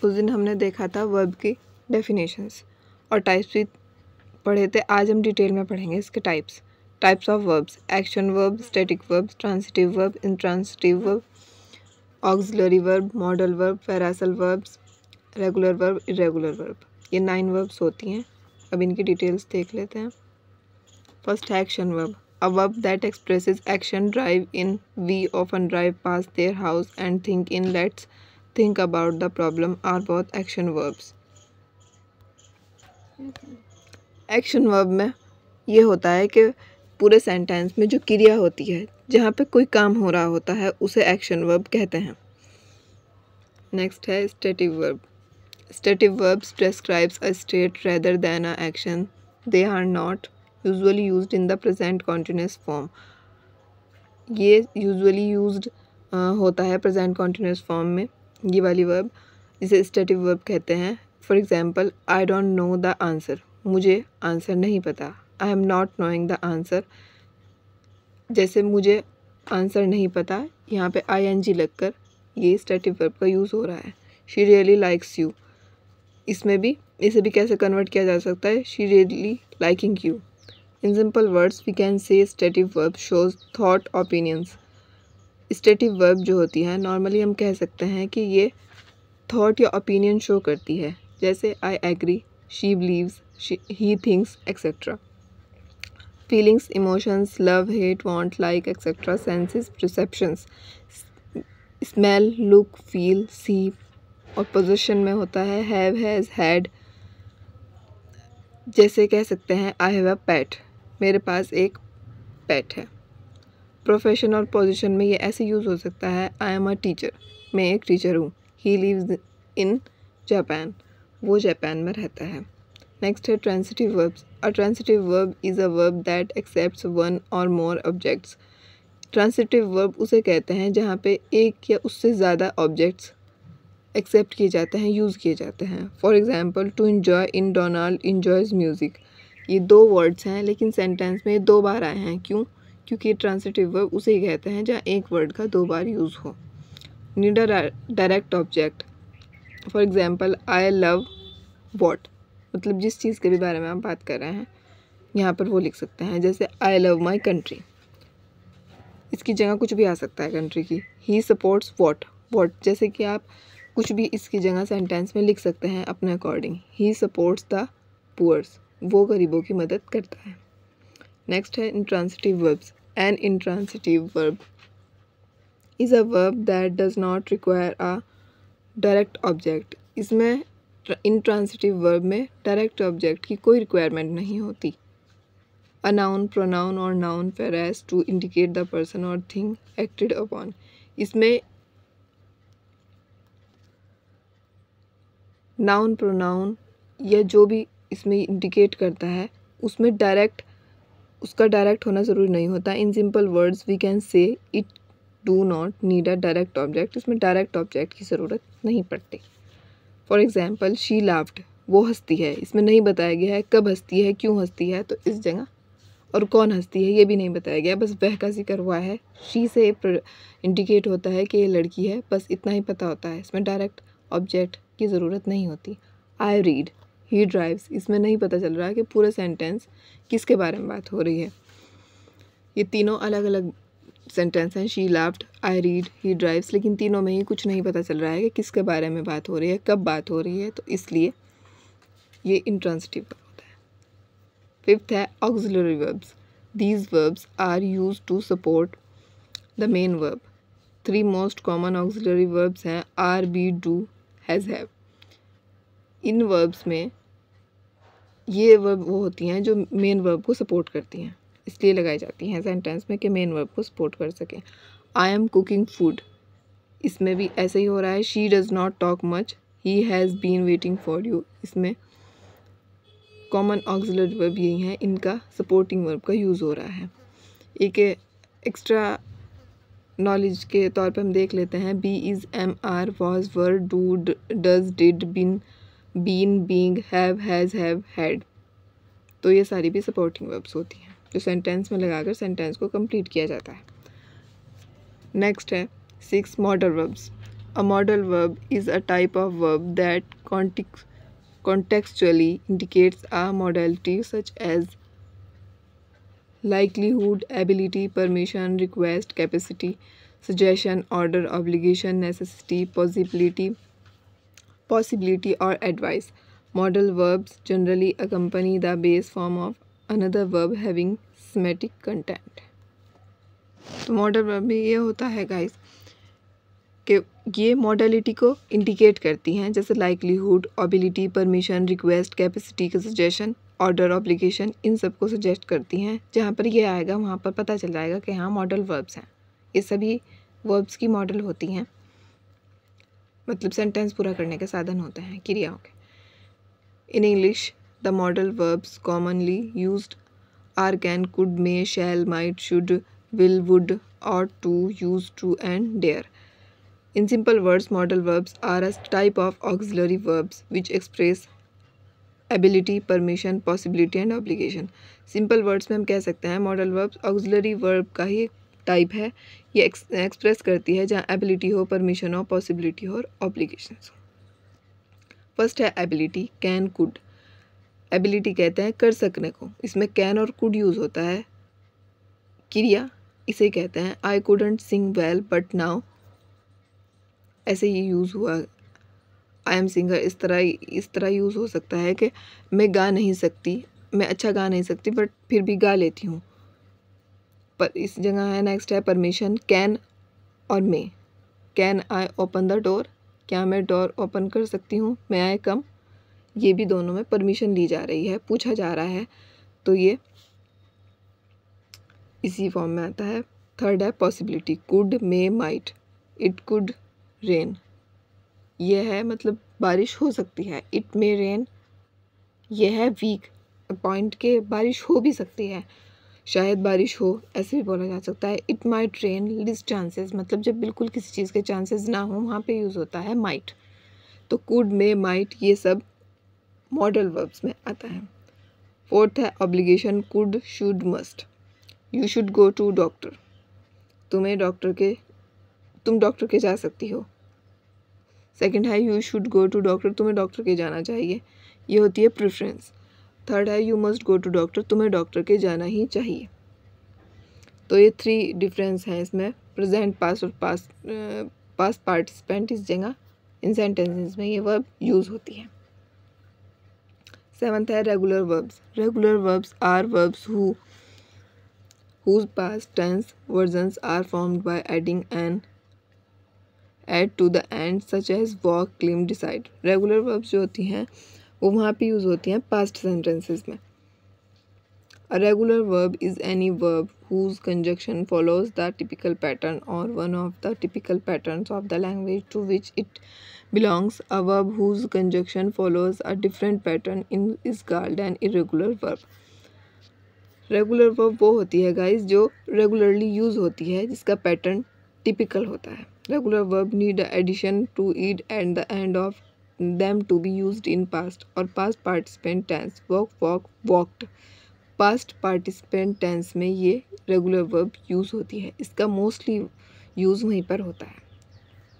उस दिन हमने देखा था वर्ब की डेफिनेशंस और टाइप्स भी पढ़े थे। आज हम डिटेल में पढ़ेंगे इसके types of verbs. Action verb, static verb, transitive verb, intransitive verb, auxiliary verb, modal verb, phrasal verbs, regular verb, irregular verb. ये 9 वर्ब्स होती हैं। अब इनकी डिटेल्स देख लेते हैं। फर्स्ट है action verb. A verb that expresses action, drive in. We often drive past their house and think in. Let's think about the problem are both action verbs. Action verb में ये होता है कि पूरे सेंटेंस में जो क्रिया होती है, जहाँ पे कोई काम हो रहा होता है, उसे एक्शन वर्ब कहते हैं। नेक्स्ट है static verb. Static verbs describes a state rather than a action. They are not usually used in the present continuous form. ये यूजुअली यूज्ड होता है प्रेजेंट कॉन्टिन्यूस फॉर्म में, ये वाली वर्ब, जिसे स्टैटिक वर्ब कहते हैं। For example, I don't know the answer, मुझे आंसर नहीं पता। I am not knowing the answer, जैसे मुझे आंसर नहीं पता, यहाँ पे ing लगकर ये स्टैटिक वर्ब का यूज़ हो रहा है। शी रियली लाइक्स यू, इसमें भी इसे भी कैसे कन्वर्ट किया जा सकता है, she really liking you. In simple words, we can say stative verb shows thought opinions. Stative verb जो होती है नॉर्मली हम कह सकते हैं कि ये थॉट या ओपिनियन शो करती है, जैसे I agree, she believes, he thinks, etc. Feelings, emotions, love, hate, want, like, etc. Senses, perceptions, smell, look, feel, see. और पोजीशन में होता है have, has, had. जैसे कह सकते हैं I have a pet, मेरे पास एक पेट है। प्रोफेशन और पोजीशन में ये ऐसे यूज़ हो सकता है आई एम अ टीचर, मैं एक टीचर हूँ। ही लिव्स इन जापान, वो जापान में रहता है। नेक्स्ट है transitive verbs. A transitive verb is a verb that accepts one और मोर ऑब्जेक्ट्स। ट्रांसिटिव वर्ब उसे कहते हैं जहाँ पे एक या उससे ज़्यादा ऑब्जेक्ट्स एक्सेप्ट किए जाते हैं, यूज़ किए जाते हैं। For example, to enjoy in Donald enjoys music. ये 2 वर्ड्स हैं लेकिन सेंटेंस में 2 बार आए हैं। क्यों? क्योंकि ट्रांसिटिव वर्ब उसे ही कहते हैं जहाँ एक वर्ड का 2 बार यूज़ हो। Need a direct object. For example, I love what, मतलब जिस चीज़ के भी बारे में हम बात कर रहे हैं यहाँ पर वो लिख सकते हैं, जैसे आई लव माई कंट्री। इसकी जगह कुछ भी आ सकता है कंट्री की। ही सपोर्ट्स वॉट, जैसे कि आप कुछ भी इसकी जगह सेंटेंस में लिख सकते हैं अपने according. He supports the poors, वो गरीबों की मदद करता है। नेक्स्ट है intransitive verbs. An intransitive verb is a verb that does not require a direct object. इसमें इंट्रांसिटिव वर्ब में डायरेक्ट ऑब्जेक्ट की कोई रिक्वायरमेंट नहीं होती। अ नाउन, प्रोनाउन और noun phrase to indicate the person और थिंग एक्टेड अपॉन। इसमें noun, pronoun या जो भी इसमें इंडिकेट करता है उसमें उसका डायरेक्ट होना ज़रूरी नहीं होता। In simple words we can say it do not need a direct object. इसमें डायरेक्ट ऑब्जेक्ट की ज़रूरत नहीं पड़ती। फॉर एग्जाम्पल, शी लाफ्ड, वो हंसती है। इसमें नहीं बताया गया है कब हंसती है, क्यों हंसती है, तो इस जगह और कौन हंसती है ये भी नहीं बताया गया, बस वह का जिक्र हुआ है। शी से इंडिकेट होता है कि ये लड़की है, बस इतना ही पता होता है। इसमें डायरेक्ट ऑब्जेक्ट की ज़रूरत नहीं होती। आई रीड, ही ड्राइव्स, इसमें नहीं पता चल रहा है कि पूरा सेंटेंस किसके बारे में बात हो रही है। ये तीनों अलग अलग सेंटेंस हैं, she laughed, I read, he drives, लेकिन तीनों में ही कुछ नहीं पता चल रहा है कि किसके बारे में बात हो रही है, कब बात हो रही है, तो इसलिए ये इंट्रांसिटिव वर्ब होता है। फिफ्थ है auxiliary verbs. These verbs are used to support the main verb. 3 most common auxiliary verbs हैं are, be, do, has, have. इन वर्ब्स में ये वर्ब वो होती हैं जो मेन वर्ब को सपोर्ट करती हैं, इसलिए लगाई जाती हैं सेंटेंस में कि मेन वर्ब को सपोर्ट कर सकें। आई एम कुकिंग फूड, इसमें भी ऐसे ही हो रहा है। She does not talk much, he has been waiting for you. इसमें कॉमन ऑक्सिलरी वर्ब यही हैं, इनका सपोर्टिंग वर्ब का यूज़ हो रहा है। एक एक्स्ट्रा नॉलेज के तौर पर हम देख लेते हैं। Be is, am, are, was, were, do, does, did, been, being, have, has, have, had. तो ये सारी भी सपोर्टिंग वर्ब्स होती हैं जो सेंटेंस में लगाकर सेंटेंस को कंप्लीट किया जाता है। नेक्स्ट है 6 modal verbs. A modal verb is a type of verb that contextually indicates a modality such as likelihood, ability, permission, request, capacity, suggestion, order, obligation, necessity, possibility or advice. Modal verbs generally accompany the base form of another verb having semantic content. तो modal verb में ये होता है guys कि ये modality को indicate करती हैं, जैसे likelihood, ability, permission, request, capacity, suggestion, order, obligation, इन सब को सजेस्ट करती हैं। जहाँ पर ये आएगा वहाँ पर पता चल जाएगा कि हाँ मॉडल वर्ब्स हैं। ये सभी वर्ब्स की मॉडल होती हैं, मतलब सेंटेंस पूरा करने के साधन होते हैं, क्रियाओं के। In English the modal verbs commonly used are, can, could, may, shall, might, should, will, would, ought to, used to and dare. In simple words, modal verbs are a type of auxiliary verbs which express ability, permission, possibility and obligation. Simple words में हम कह सकते हैं modal verbs auxiliary verb का ही type है। ये express करती है जहाँ ability हो, permission हो, possibility हो और obligations हो। फर्स्ट है ability, can, could। ability कहते हैं कर सकने को, इसमें can और could यूज़ होता है। क्रिया इसे कहते हैं आई couldn't sing well but now, ऐसे ही यूज़ हुआ। आई एम सिंगर इस तरह यूज़ हो सकता है कि मैं गा नहीं सकती, मैं अच्छा गा नहीं सकती बट फिर भी गा लेती हूँ। पर इस जगह है नेक्स्ट है परमिशन, कैन और may. Can I open the door, क्या मैं डोर ओपन कर सकती हूँ। मे आई कम, ये भी दोनों में परमिशन ली जा रही है, पूछा जा रहा है, तो ये इसी फॉर्म में आता है। थर्ड है possibility, could, may, might. It could rain, ये है मतलब बारिश हो सकती है। इट मे रेन, ये है वीक पॉइंट के बारिश हो भी सकती है, शायद बारिश हो, ऐसे भी बोला जा सकता है। It might rain list chances, मतलब जब बिल्कुल किसी चीज़ के चांसेस ना हो वहाँ पे यूज़ होता है माइट। तो कुड, मे, माइट ये सब मॉडल वर्ब्स में आता है। फोर्थ है obligation, could, should, must. You should go to doctor, तुम डॉक्टर के जा सकती हो। सेकंड है you should go to doctor, तुम्हें डॉक्टर के जाना चाहिए, ये होती है प्रेफरेंस। थर्ड है you must go to doctor, तुम्हें डॉक्टर के जाना ही चाहिए। तो ये 3 डिफरेंस हैं इसमें, प्रेजेंट, पास्ट और पास्ट पार्टिसिपेंट इस जगह इन सेंटेंसेस में ये वर्ब यूज़ होती है। 7th है regular verbs. Regular verbs are verbs whose past tense versions are formed by adding an add to the end such as walk, claim, decide। Regular verbs जो होती हैं वो वहाँ पे यूज़ होती हैं पास्ट सेंटेंसेस में। A regular verb is any verb whose conjunction follows the typical pattern or one of the typical patterns of the language to which it belongs। A verb whose conjunction follows a different pattern is called an irregular verb। Regular verb वो होती है guys जो regularly use होती है, जिसका pattern typical होता है। Regular verb need addition to ed and the end of them to be used in past और past participant tense, walk, walk, walked. Past participant tense में ये रेगुलर वर्ब यूज़ होती है, इसका मोस्टली यूज़ वहीं पर होता है।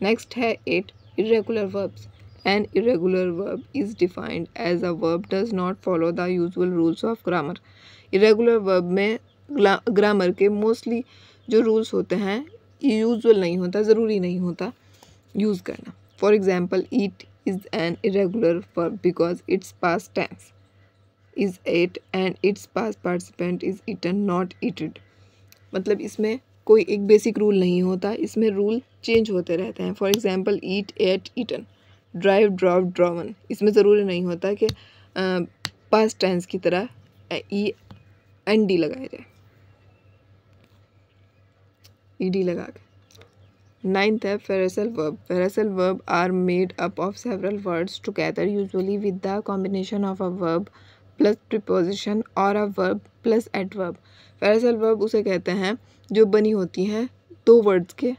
नेक्स्ट है 8 irregular verbs. An irregular verb is defined as a verb does not follow the usual rules of grammar। Irregular verb में ग्रामर के मोस्टली जो रूल्स होते हैं यूजुअल नहीं होता, ज़रूरी नहीं होता यूज़ करना। For example eat is an irregular verb because its past tense is ate and its past participant is eaten not eated. मतलब इसमें कोई एक बेसिक रूल नहीं होता, इसमें रूल चेंज होते रहते हैं। For example eat, ate, eaten, drive, drop, drawn. इसमें ज़रूरी नहीं होता कि पास्ट टेंस की तरह ई एन डी लगाया जाए, ई डी लगा के। 9th है phrasal verb. Phrasal verb are made up of several words together usually with the combination of a verb plus preposition और a verb plus adverb. Phrasal verb उसे कहते हैं जो बनी होती हैं 2 वर्ड्स के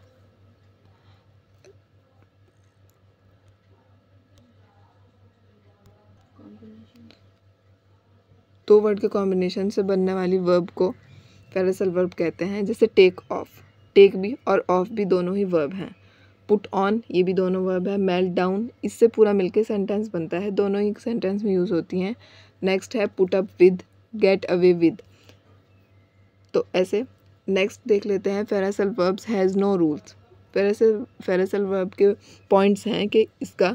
कॉम्बिनेशन से बनने वाली वर्ब को फ्रेसल वर्ब कहते हैं। जैसे टेक ऑफ, टेक भी और ऑफ भी दोनों ही वर्ब हैं, पुट ऑन, ये भी दोनों वर्ब है। मेल्ट डाउन, इससे पूरा मिलके सेंटेंस बनता है, दोनों ही सेंटेंस में यूज़ होती हैं। नेक्स्ट है put up with, get away with. तो ऐसे नेक्स्ट देख लेते हैं phrasal verbs has no rules. Phrasal verb के पॉइंट्स हैं कि इसका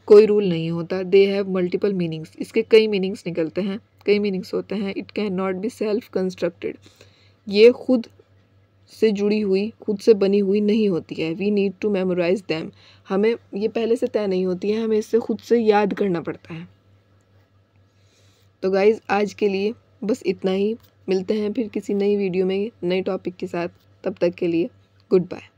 कोई रूल नहीं होता। दे हैव मल्टीपल मीनिंग्स, इसके कई मीनिंग्स निकलते हैं, कई मीनिंग्स होते हैं। It can not be self constructed, ये खुद से जुड़ी हुई, खुद से बनी हुई नहीं होती है। We need to memorise them, हमें ये पहले से तय नहीं होती है, हमें इससे खुद से याद करना पड़ता है। तो गाइज़ आज के लिए बस इतना ही, मिलते हैं फिर किसी नई वीडियो में नए टॉपिक के साथ। तब तक के लिए गुड बाय।